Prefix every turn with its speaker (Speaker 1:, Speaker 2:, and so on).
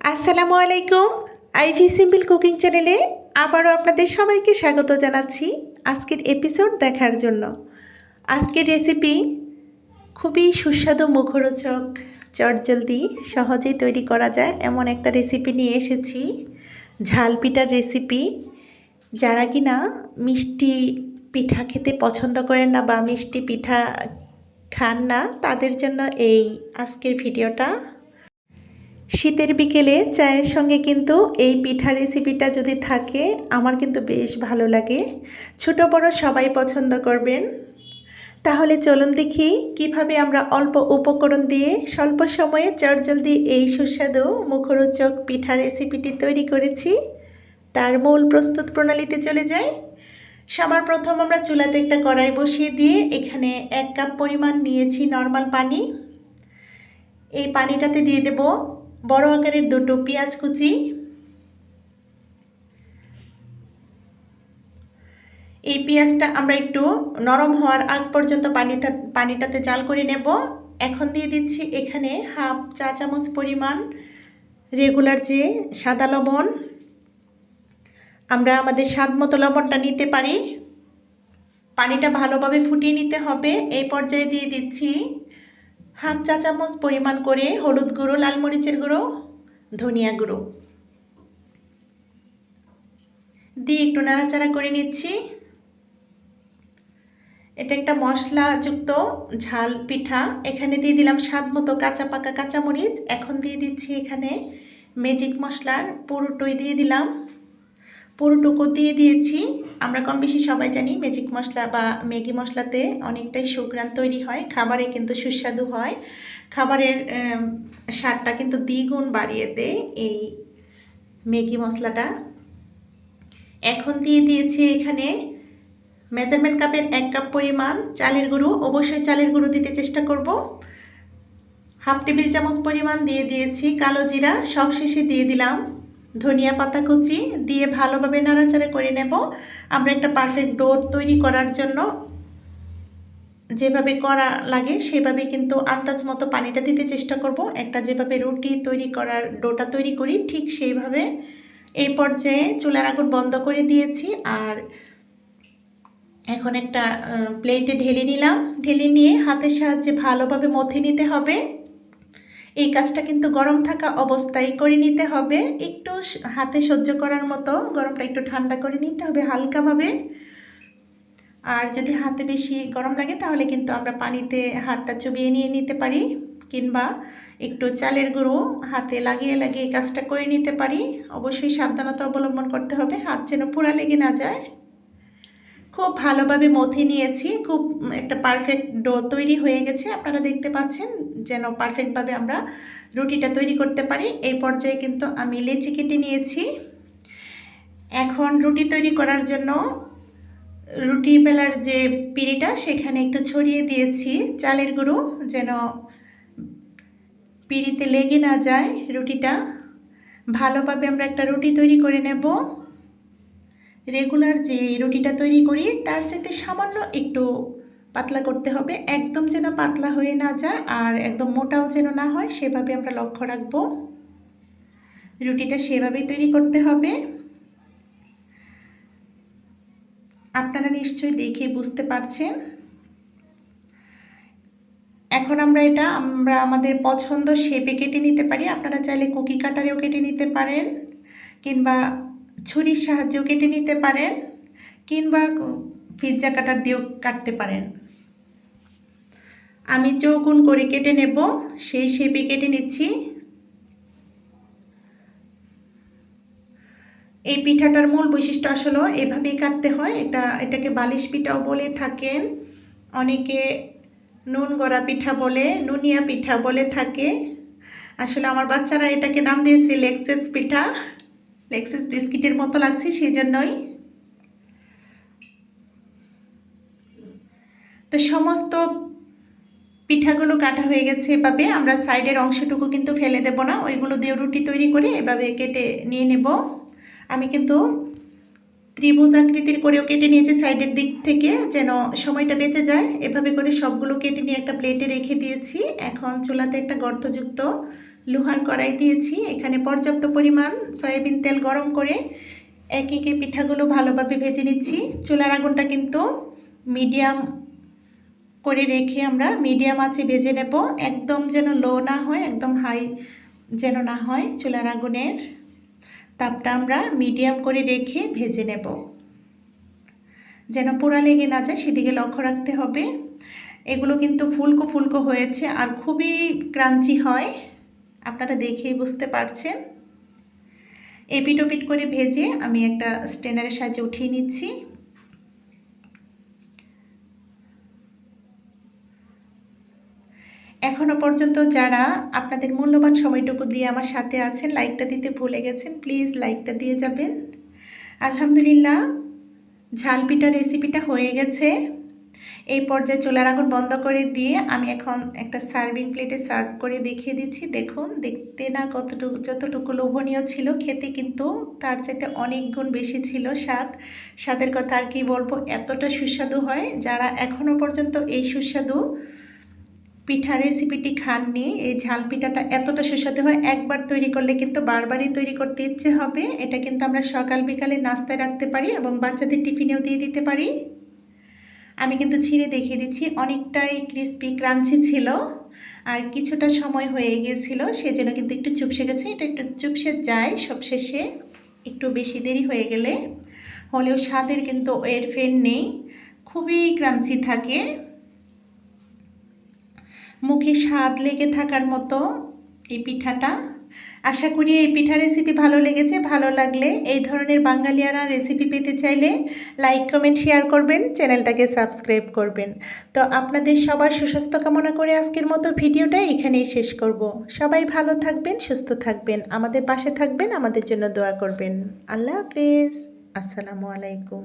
Speaker 1: আসসালামু আলাইকুম। Ivy simple cooking চ্যানেলে আবারও আপনাদের সবাইকে স্বাগত জানাচ্ছি আজকের এপিসোড দেখার জন্য। আজকের রেসিপি খুবই সুস্বাদু, মুখরোচক, চটজলদি সহজেই তৈরি করা যায় এমন একটা রেসিপি নিয়ে এসেছি, ঝাল পিঠার রেসিপি। যারা কিনা মিষ্টি পিঠা খেতে পছন্দ করেন না বা মিষ্টি পিঠা খান না, তাদের জন্য এই আজকের ভিডিওটা। শীতের বিকেলে চায়ের সঙ্গে কিন্তু এই পিঠা রেসিপিটা যদি থাকে আমার কিন্তু বেশ ভালো লাগে। ছোট বড় সবাই পছন্দ করবেন। তাহলে চলুন দেখি কিভাবে আমরা অল্প উপকরণ দিয়ে স্বল্প সময়ে চটজলদি এই সুস্বাদু মুখরোচক পিঠা রেসিপিটি তৈরি করেছি। তার মূল প্রস্তুত প্রণালীতে চলে যাই। সবার প্রথম আমরা চুলাতে একটা কড়াই বসিয়ে দিয়ে এখানে 1 কাপ পরিমাণ নিয়েছি নর্মাল পানি। এই পানিটাতে দিয়ে দেব বড় আকারের 2টো পেঁয়াজ কুচি। এই পেঁয়াজটা আমরা একটু নরম হওয়ার আগ পর্যন্ত পানিটাতে জাল করে নেব। এখন দিয়ে দিচ্ছি এখানে হাফ চা চামচ পরিমাণ রেগুলার যে সাদা লবণ। আমরা আমাদের স্বাদ মতো লবণটা নিতে পারি। পানিটা ভালোভাবে ফুটিয়ে নিতে হবে। এই পর্যায়ে দিয়ে দিচ্ছি হাফ চা চামচ পরিমাণ করে হলুদ গুঁড়ো, লাল মরিচের গুঁড়ো, ধনিয়া গুঁড়ো দিয়ে একটু নাড়াচাড়া করে নিচ্ছি। এটা একটা মশলাযুক্ত ঝাল পিঠা। এখানে দিয়ে দিলাম স্বাদ মতো কাঁচা পাকা কাঁচামরিচ। এখন দিয়ে দিচ্ছি এখানে ম্যাজিক মশলার পুরোটাই দিয়ে দিলাম, পুরোটুকু দিয়ে দিয়েছি। আমরা কম বেশি সবাই জানি ম্যাজিক মশলা বা ম্যাগি মশলাতে অনেকটাই সুঘ্রাণ তৈরি হয়, খাবারে কিন্তু সুস্বাদু হয়, খাবারের স্বাদটা কিন্তু দ্বিগুণ বাড়িয়ে দেয় এই ম্যাগি মশলাটা। এখন দিয়ে দিয়েছি এখানে মেজারমেন্ট কাপের 1 কাপ পরিমাণ চালের গুঁড়ো। অবশ্যই চালের গুঁড়ো দিতে চেষ্টা করব। হাফ টেবিল চামচ পরিমাণ দিয়ে দিয়েছি কালো জিরা। সবশেষে দিয়ে দিলাম ধনিয়া পাতা কুচি দিয়ে ভালোভাবে নাড়াচাড়া করে নেব। আমরা একটা পারফেক্ট ডো তৈরি করার জন্য যেভাবে করা লাগে সেভাবে কিন্তু আন্দাজ মতো পানিটা দিতে চেষ্টা করব। একটা যেভাবে রুটি তৈরি করার ডোটা তৈরি করি ঠিক সেইভাবে। এই পর্যায়ে চুলার আগুন বন্ধ করে দিয়েছি। আর এখন একটা প্লেটে ঢেলে নিলাম। ঢেলে নিয়ে হাতের সাহায্যে ভালোভাবে মথে নিতে হবে। এই কাজটা কিন্তু গরম থাকা অবস্থায় করে নিতে হবে। একটু হাতে সহ্য করার মতো গরমটা একটু ঠান্ডা করে নিতে হবে হালকাভাবে। আর যদি হাতে বেশি গরম লাগে তাহলে কিন্তু আমরা পানিতে হাতটা চুবিয়ে নিয়ে নিতে পারি, কিংবা একটু চালের গুঁড়ো হাতে লাগিয়ে লাগিয়ে এই কাজটা করে নিতে পারি। অবশ্যই সাবধানতা অবলম্বন করতে হবে, হাত যেন পোড়া লেগে না যায়। খুব ভালোভাবে মথে নিয়েছি। খুব একটা পারফেক্ট ডো তৈরি হয়ে গেছে। আপনারা দেখতে পাচ্ছেন যেন পারফেক্টভাবে আমরা রুটিটা তৈরি করতে পারি। এই পর্যায়ে কিন্তু আমি লেচি কেটে নিয়েছি। এখন রুটি তৈরি করার জন্য রুটি বেলার যে পিঁড়িটা সেখানে একটু ছড়িয়ে দিয়েছি চালের গুঁড়ো, যেন পিঁড়িতে লেগে না যায় রুটিটা। ভালোভাবে আমরা একটা রুটি তৈরি করে নেব। রেগুলার যে রুটিটা তৈরি করি তার সাথে সামান্য একটু পাতলা করতে হবে, একদম যেন পাতলা হয়ে না যায় আর একদম মোটাও যেন না হয়, সেভাবে আমরা লক্ষ্য রাখব। রুটিটা সেভাবেই তৈরি করতে হবে। আপনারা নিশ্চয়ই দেখে বুঝতে পারছেন। এখন আমরা আমাদের পছন্দ শেপে কেটে নিতে পারি। আপনারা চাইলে কুকি কাটারেও কেটে নিতে পারেন, কিংবা ছুরির সাহায্যেও কেটে নিতে পারেন, কিংবা পিৎজা কাটার দিয়েও কাটতে পারেন। আমি চৌকোন করে কেটে নেব, সেই শেপে কেটে নিচ্ছি। এই পিঠাটার মূল বৈশিষ্ট্য আসলে এভাবেই কাটতে হয়। এটাকে বালিশ পিঠাও বলে থাকেন, অনেকে নুন গড়া পিঠা বলে, নুনিয়া পিঠা বলে থাকে। আসলে আমার বাচ্চারা এটাকে নাম দিয়েছে লেক্সেস পিঠা, লেক্সেস বিস্কিটের মতো লাগছে সেই জন্যই। তো সমস্ত পিঠাগুলো কাটা হয়ে গেছে। এভাবে আমরা সাইডের অংশটুকু কিন্তু ফেলে দেব না, ওইগুলো দিয়ে রুটি তৈরি করে এভাবে কেটে নিয়ে নেব। আমি কিন্তু ত্রিভুজ আকৃতির করেও কেটে নিয়েছি সাইডের দিক থেকে, যেন সময়টা বেঁচে যায়। এভাবে করে সবগুলো কেটে নিয়ে একটা প্লেটে রেখে দিয়েছি। এখন চুলাতে একটা গর্তযুক্ত লোহার কড়াই দিয়েছি, এখানে পর্যাপ্ত পরিমাণ সয়াবিন তেল গরম করে একে একে পিঠাগুলো ভালোভাবে ভেজে নিচ্ছি। চুলার আগুনটা কিন্তু মিডিয়াম করে রেখে আমরা মিডিয়াম আঁচে ভেজে নেব, একদম যেন লো না হয়, একদম হাই যেন না হয়। চুলার আগুনের তাপটা আমরা মিডিয়াম করে রেখে ভেজে নেব, যেন পোড়া লেগে না যায় সেদিকে লক্ষ্য রাখতে হবে। এগুলো কিন্তু ফুলকো ফুলকো হয়েছে আর খুবই ক্রাঞ্চি হয়, আপনারা দেখেই বুঝতে পারছেন। এপিট ওপিট করে ভেজে আমি একটা স্ট্রেনারের সাহায্যে উঠিয়ে নিচ্ছি। এখনও পর্যন্ত যারা আপনাদের মূল্যবান সময়টুকু দিয়ে আমার সাথে আছেন, লাইকটা দিতে ভুলে গেছেন, প্লিজ লাইকটা দিয়ে যাবেন। আলহামদুলিল্লাহ ঝাল পিঠা রেসিপিটা হয়ে গেছে। এই পর্যায়ে চুলার আগুন বন্ধ করে দিয়ে আমি এখন একটা সার্ভিং প্লেটে সার্ভ করে দেখিয়ে দিচ্ছি। দেখুন, দেখতে না যতটুকু লোভনীয় ছিল, খেতে কিন্তু তার চাইতে অনেক গুণ বেশি ছিল স্বাদের কথা আর কি বলবো, এতটা সুস্বাদু হয়। যারা এখনও পর্যন্ত এই সুস্বাদু পিঠা রেসিপিটি খাননি, এই ঝাল পিঠাটা এতটা সুস্বাদু হয়, একবার তৈরি করলে কিন্তু বারবারই তৈরি করতে ইচ্ছে হবে। এটা কিন্তু আমরা সকাল বিকালে নাস্তায় রাখতে পারি এবং বাচ্চাদের টিফিনেও দিয়ে দিতে পারি। আমি কিন্তু ছিঁড়ে দেখিয়ে দিচ্ছি, অনেকটাই ক্রিস্পি ক্রাঞ্চি ছিল আর কিছুটা সময় হয়ে গিয়েছিল, সেজন্য কিন্তু একটু চুপসে গেছে। এটা একটু চুপসে যায় সবশেষে, একটু বেশি দেরি হয়ে গেলে, হলেও স্বাদের কিন্তু এর ফের নেই, খুবই ক্রাঞ্চি থাকে, মুখে স্বাদ লেগে থাকার মতো এই পিঠাটা। আশা করি এই পিঠা রেসিপি ভালো লেগেছে। ভালো লাগলে এই ধরনের বাঙালিয়ানা রেসিপি পেতে চাইলে লাইক কমেন্ট শেয়ার করবেন, চ্যানেলটাকে সাবস্ক্রাইব করবেন। তো আপনাদের সবার সুস্বাস্থ্য কামনা করে আজকের মতো ভিডিওটা এখানেই শেষ করব। সবাই ভালো থাকবেন, সুস্থ থাকবেন, আমাদের পাশে থাকবেন, আমাদের জন্য দোয়া করবেন। আল্লাহ হাফেজ, আসসালামু আলাইকুম।